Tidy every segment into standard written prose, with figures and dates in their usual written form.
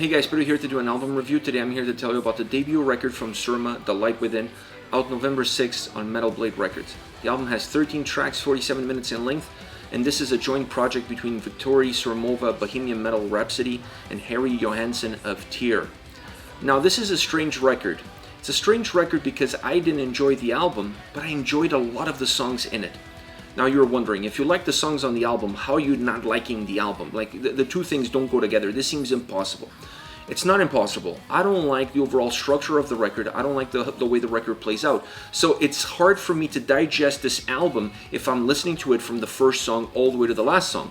Hey guys, Peter here to do an album review. Today I'm here to tell you about the debut record from Surma, The Light Within, out November 6th on Metal Blade Records. The album has 13 tracks, 47 minutes in length, and this is a joint project between Viktoria Surmova, Bohemian Metal Rhapsody, and Harry Johansson of Tyr. Now this is a strange record. It's a strange record because I didn't enjoy the album, but I enjoyed a lot of the songs in it. Now you're wondering, if you like the songs on the album, how are you not liking the album? Like, the two things don't go together. This seems impossible. It's not impossible. I don't like the overall structure of the record. I don't like the way the record plays out. So it's hard for me to digest this album if I'm listening to it from the first song all the way to the last song.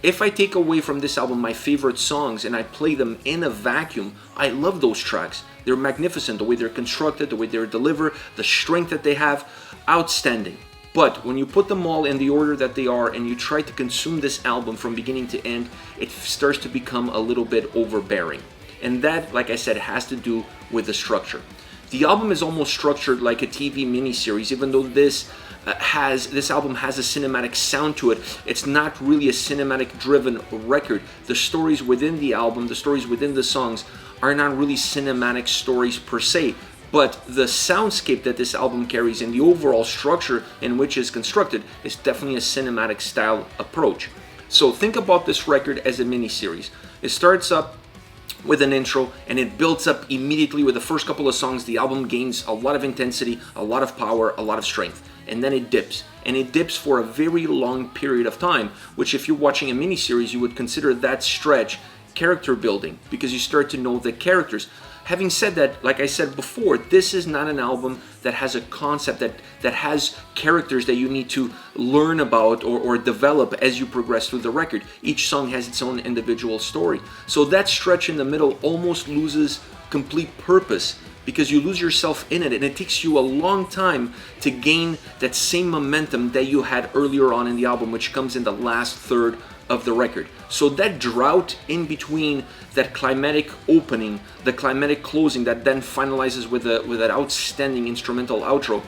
If I take away from this album my favorite songs and I play them in a vacuum, I love those tracks. They're magnificent, the way they're constructed, the way they're delivered, the strength that they have, outstanding. But when you put them all in the order that they are and you try to consume this album from beginning to end, it starts to become a little bit overbearing. And that, like I said, has to do with the structure. The album is almost structured like a TV miniseries, even though this album has a cinematic sound to it. It's not really a cinematic driven record. The stories within the album, the stories within the songs are not really cinematic stories per se. But the soundscape that this album carries and the overall structure in which it's constructed is definitely a cinematic style approach. So think about this record as a mini-series. It starts up with an intro and it builds up immediately with the first couple of songs. The album gains a lot of intensity, a lot of power, a lot of strength. And then it dips. And it dips for a very long period of time, which if you're watching a mini-series, you would consider that stretch character building because you start to know the characters. Having said that, like I said before, this is not an album that has a concept, that has characters that you need to learn about or develop as you progress through the record. Each song has its own individual story. So that stretch in the middle almost loses complete purpose because you lose yourself in it, and it takes you a long time to gain that same momentum that you had earlier on in the album, which comes in the last third of the record. So that drought in between that climatic opening, the climatic closing that then finalizes with that outstanding instrumental outro,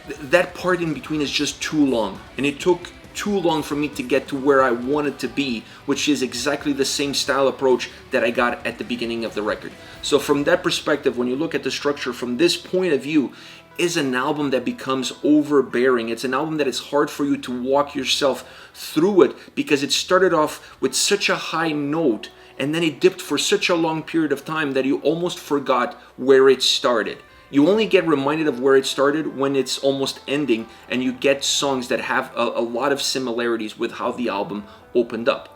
that part in between is just too long, and it took too long for me to get to where I wanted to be, which is exactly the same style approach that I got at the beginning of the record. So from that perspective, when you look at the structure from this point of view, is an album that becomes overbearing. It's an album that it's hard for you to walk yourself through it because it started off with such a high note and then it dipped for such a long period of time that you almost forgot where it started. You only get reminded of where it started when it's almost ending and you get songs that have a lot of similarities with how the album opened up.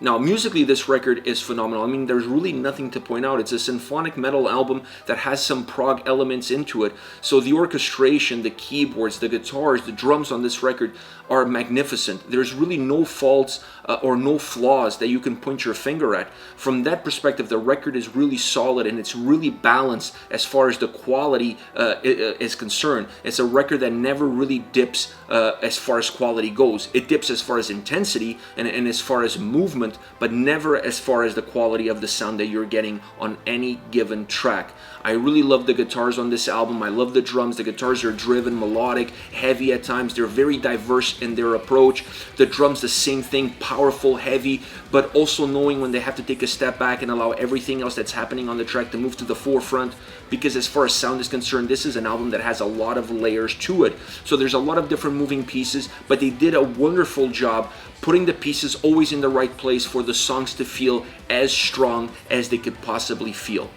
Now, musically, this record is phenomenal. I mean, there's really nothing to point out. It's a symphonic metal album that has some prog elements into it. So the orchestration, the keyboards, the guitars, the drums on this record are magnificent. There's really no faults or no flaws that you can point your finger at. From that perspective, the record is really solid and it's really balanced as far as the quality is concerned. It's a record that never really dips as far as quality goes. It dips as far as intensity and as far as movement, but never as far as the quality of the sound that you're getting on any given track. I really love the guitars on this album. I love the drums. The guitars are driven, melodic, heavy at times. They're very diverse in their approach. The drums, the same thing, powerful, heavy, but also knowing when they have to take a step back and allow everything else that's happening on the track to move to the forefront, because as far as sound is concerned, this is an album that has a lot of layers to it. So there's a lot of different moving pieces, but they did a wonderful job putting the pieces always in the right place for the songs to feel as strong as they could possibly feel.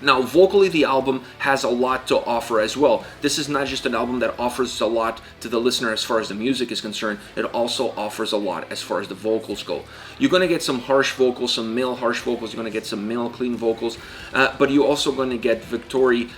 Now, vocally, the album has a lot to offer as well. This is not just an album that offers a lot to the listener as far as the music is concerned. It also offers a lot as far as the vocals go. You're going to get some harsh vocals, some male harsh vocals. You're going to get some male clean vocals. But you're also going to get Viktoria,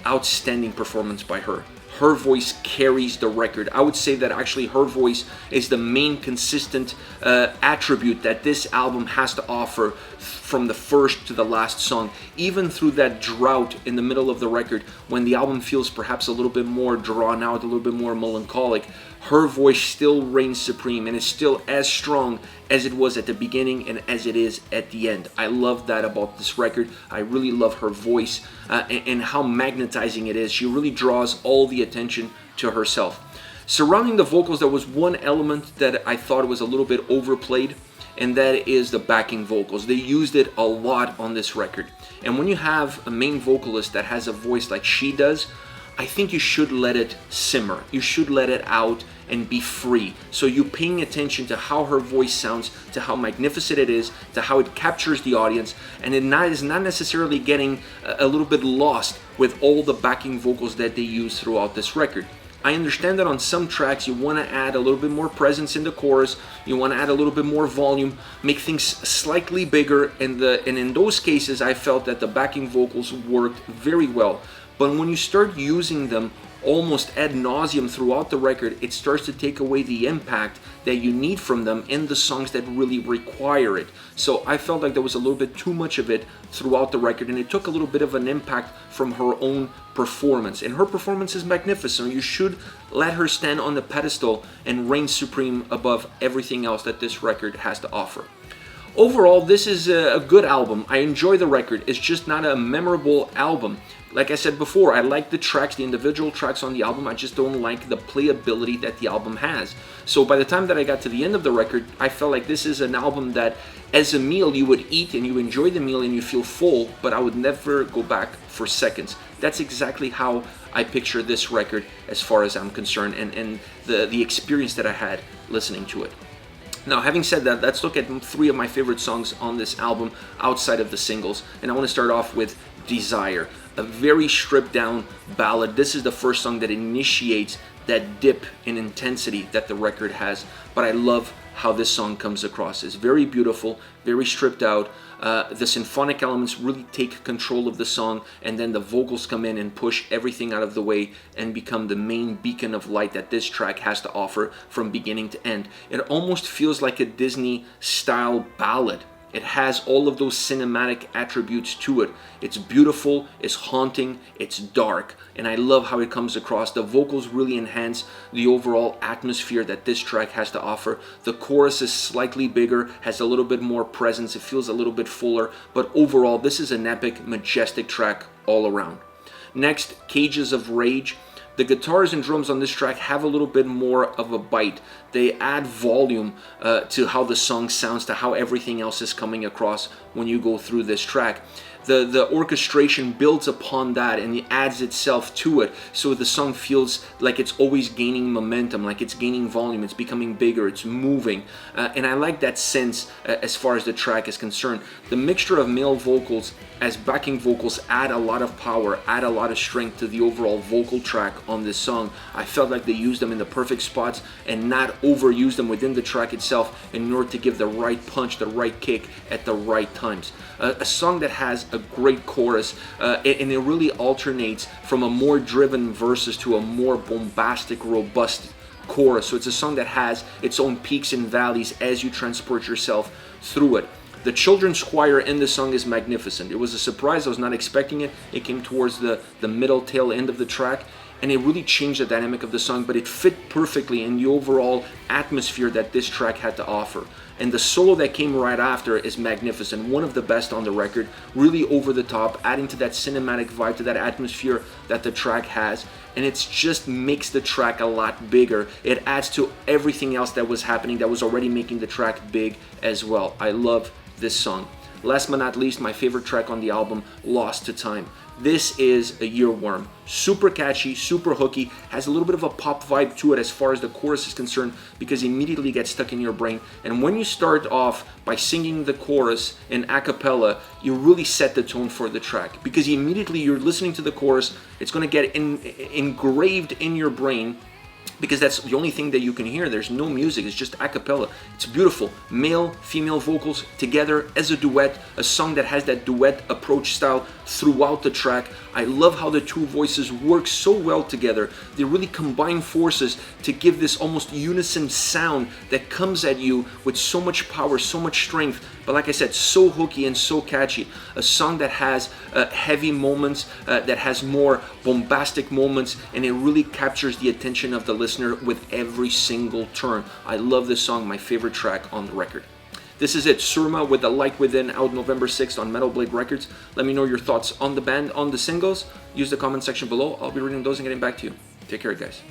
outstanding performance by her. Her voice carries the record. I would say that actually her voice is the main consistent attribute that this album has to offer from the first to the last song. Even through that drought in the middle of the record, when the album feels perhaps a little bit more drawn out, a little bit more melancholic, her voice still reigns supreme and is still as strong as it was at the beginning and as it is at the end. I love that about this record. I really love her voice and how magnetizing it is. She really draws all the attention to herself. Surrounding the vocals, there was one element that I thought was a little bit overplayed, and that is the backing vocals. They used it a lot on this record. And when you have a main vocalist that has a voice like she does, I think you should let it simmer. You should let it out and be free. So you're paying attention to how her voice sounds, to how magnificent it is, to how it captures the audience, and it is not necessarily getting a little bit lost with all the backing vocals that they use throughout this record. I understand that on some tracks you want to add a little bit more presence in the chorus, you want to add a little bit more volume, make things slightly bigger, and in those cases I felt that the backing vocals worked very well. But when you start using them almost ad nauseum throughout the record, it starts to take away the impact that you need from them in the songs that really require it. So I felt like there was a little bit too much of it throughout the record, and it took a little bit of an impact from her own performance. And her performance is magnificent. You should let her stand on the pedestal and reign supreme above everything else that this record has to offer. Overall, this is a good album. I enjoy the record. It's just not a memorable album. Like I said before, I like the tracks, the individual tracks on the album. I just don't like the playability that the album has. So by the time that I got to the end of the record, I felt like this is an album that as a meal you would eat and you enjoy the meal and you feel full, but I would never go back for seconds. That's exactly how I picture this record as far as I'm concerned, and the experience that I had listening to it. Now, having said that, let's look at 3 of my favorite songs on this album outside of the singles. And I want to start off with Desire, a very stripped down ballad. This is the first song that initiates that dip in intensity that the record has, but I love how this song comes across. It's very beautiful, very stripped out. The symphonic elements really take control of the song, and then the vocals come in and push everything out of the way and become the main beacon of light that this track has to offer from beginning to end. It almost feels like a Disney style ballad. It has all of those cinematic attributes to it. It's beautiful, it's haunting, it's dark, and I love how it comes across. The vocals really enhance the overall atmosphere that this track has to offer. The chorus is slightly bigger, has a little bit more presence, it feels a little bit fuller, but overall this is an epic, majestic track all around. Next, Cages of Rage. The guitars and drums on this track have a little bit more of a bite. They add volume to how the song sounds, to how everything else is coming across when you go through this track. The orchestration builds upon that and it adds itself to it, so the song feels like it's always gaining momentum, like it's gaining volume, it's becoming bigger, it's moving, and I like that sense as far as the track is concerned. The mixture of male vocals as backing vocals add a lot of power, add a lot of strength to the overall vocal track on this song. I felt like they used them in the perfect spots and not overuse them within the track itself in order to give the right punch, the right kick at the right times. A song that has a great chorus, and it really alternates from a more driven verses to a more bombastic, robust chorus. So it's a song that has its own peaks and valleys as you transport yourself through it. The children's choir in the song is magnificent. It was a surprise. I was not expecting it. It came towards the middle tail end of the track, and it really changed the dynamic of the song, but it fit perfectly in the overall atmosphere that this track had to offer. And the solo that came right after is magnificent, one of the best on the record, really over the top, adding to that cinematic vibe, to that atmosphere that the track has, and it just makes the track a lot bigger. It adds to everything else that was happening that was already making the track big as well. I love this song. Last but not least, my favorite track on the album, Lost to Time. This is a earworm. Super catchy, super hooky, has a little bit of a pop vibe to it as far as the chorus is concerned, because it immediately gets stuck in your brain. And when you start off by singing the chorus in a cappella, you really set the tone for the track, because immediately you're listening to the chorus, it's going to get engraved in your brain, because that's the only thing that you can hear. There's no music, it's just a cappella. It's beautiful. Male, female vocals together as a duet, a song that has that duet approach style throughout the track. I love how the two voices work so well together. They really combine forces to give this almost unison sound that comes at you with so much power, so much strength, but like I said, so hooky and so catchy. A song that has heavy moments, that has more bombastic moments, and it really captures the attention of the listener with every single turn. I love this song, my favorite track on the record. This is it, Surma with The Light Within, out November 6th on Metal Blade Records. Let me know your thoughts on the band, on the singles. Use the comment section below. I'll be reading those and getting back to you. Take care, guys.